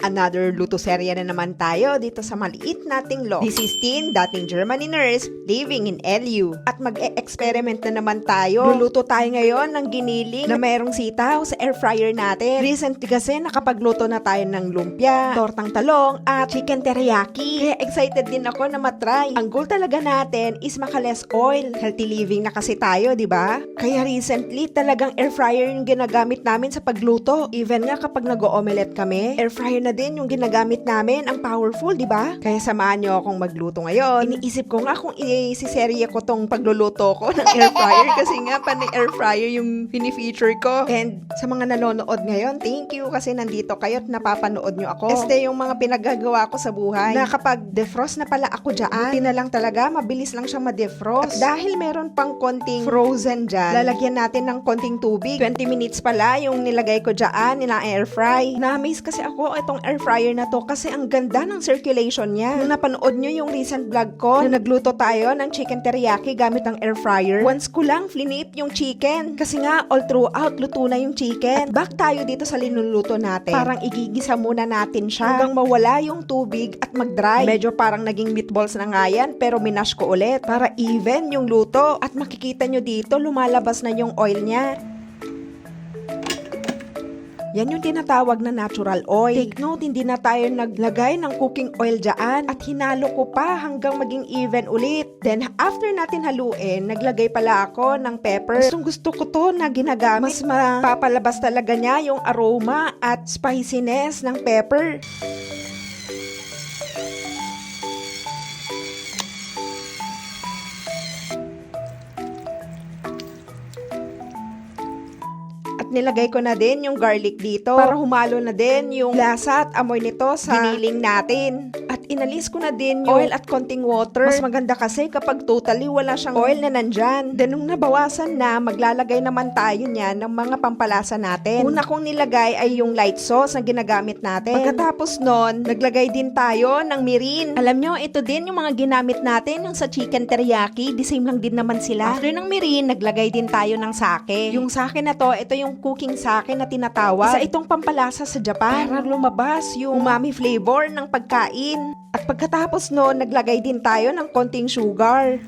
another luto serya na naman tayo dito sa maliit nating loft. This is Tin, dating Germany nurse, living in LU. At mag-e-experiment na naman tayo. Luluto tayo ngayon ng giniling na mayroong sitaw sa air fryer natin. Recently kasi nakapagluto na tayo ng lumpia, tortang talong, at chicken teriyaki. Kaya excited din ako na matry. Ang goal talaga natin is maka-less oil. Healthy living na kasi tayo, di ba? Kaya recently talagang air fryer yung ginagamit namin sa pagluto. Even nga kapag nag-omelette kami, air fryer na din yung ginagamit namin. Ang powerful, di ba? Kaya samahan nyo akong magluto ngayon. Iniisip ko nga kung i-serye ko tong pagluluto ko ng air fryer kasi nga panay air fryer yung fini-feature ko. And sa mga nanonood ngayon, thank you kasi nandito kayo at napapanood nyo ako. Este yung mga pinagagawa ko sa buhay na kapag defrost na pala ako dyan, buti na lang talaga, mabilis lang siyang ma-defrost. At dahil meron pang konting frozen dyan, lalagyan natin ng konting tubig. 20 minutes pala yung nilagay ko dyan, air fry. Na-amaze kasi ako itong air fryer na to kasi ang ganda ng circulation niya. Nung napanood nyo yung recent vlog ko na nagluto tayo ng chicken teriyaki gamit ang air fryer, once ko lang flinip yung chicken. Kasi nga all throughout luto na yung chicken. At back tayo dito sa linuluto natin. Parang igigisa muna natin siya hanggang mawala yung tubig at mag-dry. Medyo parang naging meatballs na nga yan pero minash ko ulit para even yung luto. At makikita nyo dito lumalabas na yung oil niya. Yan yung tinatawag na natural oil. Take note, hindi na tayo naglagay ng cooking oil dyan at hinalo ko pa hanggang maging even ulit. Then, after natin haluin, naglagay pala ako ng pepper. Gusto ko to na ginagamit. Mas mapapalabas talaga niya yung aroma at spiciness ng pepper. Nilagay ko na din yung garlic dito para humalo na din yung lasa at amoy nito sa giniling natin. At inalis ko na din yung oil at konting water. Mas maganda kasi kapag totally wala siyang oil na nandyan. Then nung nabawasan na, maglalagay naman tayo niyan ng mga pampalasa natin. Una kong nilagay ay yung light sauce na ginagamit natin. Pagkatapos nun, naglagay din tayo ng mirin. Alam nyo, ito din yung mga ginamit natin yung sa chicken teriyaki. The same lang din naman sila. After ng mirin, naglagay din tayo ng sake. Yung sake na to, ito yung cooking sake na tinatawag. Isa itong pampalasa sa Japan para lumabas yung umami flavor ng pagkain. At pagkatapos noon, naglagay din tayo ng konting sugar.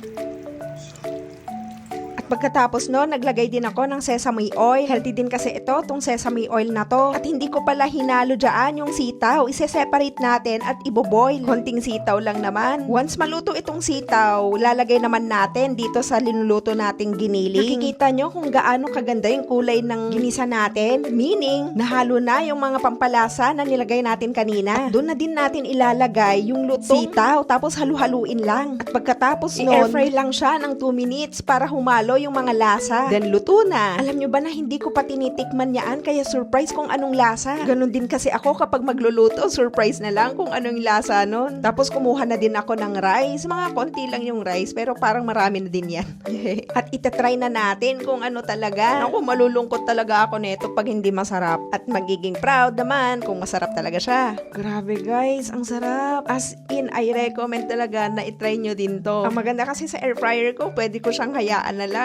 Pagkatapos no, naglagay din ako ng sesame oil. Healthy din kasi ito, tong sesame oil na to. At hindi ko pala hinalo dyan yung sitaw. Ise-separate natin at iboboil. Konting sitaw lang naman. Once maluto itong sitaw, lalagay naman natin dito sa linuluto nating giniling. Nakikita nyo kung gaano kaganda yung kulay ng ginisa natin. Meaning, nahalo na yung mga pampalasa na nilagay natin kanina. At doon na din natin ilalagay yung lutong sitaw. Tapos halu-haluin lang. At pagkatapos nun, air fry lang siya ng 2 minutes para humalo yung mga lasa. Then luto na. Alam nyo ba na hindi ko pa tinitikman yan kaya surprise kung anong lasa. Ganon din kasi ako kapag magluluto, surprise na lang kung anong lasa nun. Tapos kumuha na din ako ng rice. Mga konti lang yung rice pero parang marami na din yan. At itatry na natin kung ano talaga. Ako malulungkot talaga ako nito pag hindi masarap. At magiging proud naman kung masarap talaga siya. Grabe guys, ang sarap. As in, I recommend talaga na itry nyo din to. Ang maganda kasi sa air fryer ko, pwede ko siyang hayaan na lang.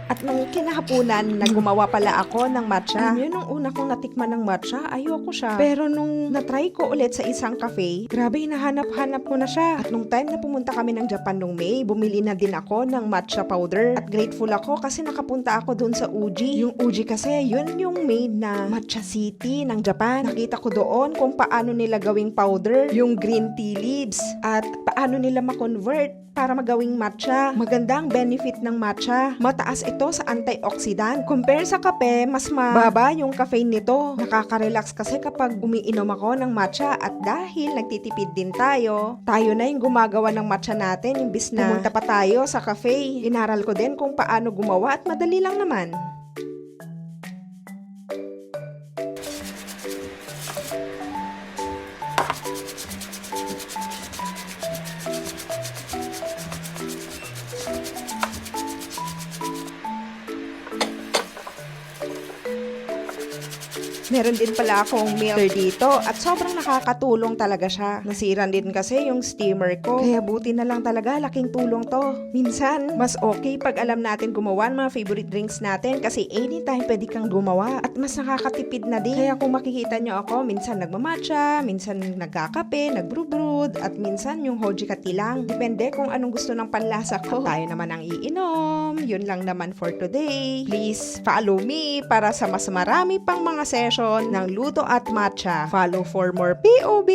At nung kinahapunan, gumawa pala ako ng matcha. Yun, nung una kong natikman ng matcha, ayoko siya. Pero nung natry ko ulit sa isang cafe, grabe, hinahanap-hanap ko na siya. At nung time na pumunta kami ng Japan nung May, bumili na din ako ng matcha powder. At grateful ako kasi nakapunta ako dun sa Uji. Yung Uji kasi, yun yung made na matcha city ng Japan. Nakita ko doon kung paano nila gawing powder, yung green tea leaves, at paano nila ma-convert para magawing matcha. Magandang benefit ng matcha. Mataas ito sa antioxidant. Compare sa kape, mas mababa yung caffeine nito. Nakaka-relax kasi kapag umiinom ako ng matcha at dahil nagtitipid din tayo na yung gumagawa ng matcha natin imbis na pumunta pa tayo sa cafe. Inaral ko din kung paano gumawa at madali lang naman. Meron din pala akong milk dito at sobrang nakakatulong talaga siya. Nasira din kasi yung steamer ko. Kaya buti na lang talaga, laking tulong to. Minsan, mas okay pag alam natin gumawa ng mga favorite drinks natin kasi anytime pwede kang gumawa at mas nakakatipid na din. Kaya kung makikita nyo ako, minsan nagmamatcha, minsan nagkakape, nagbrewbrewed, at minsan yung hoji kati lang. Depende kung anong gusto ng panlasa ko. Tayo naman ang iinom. Yun lang naman for today. Please follow me para sa mas marami pang mga session ng luto at matcha. Follow for more POV!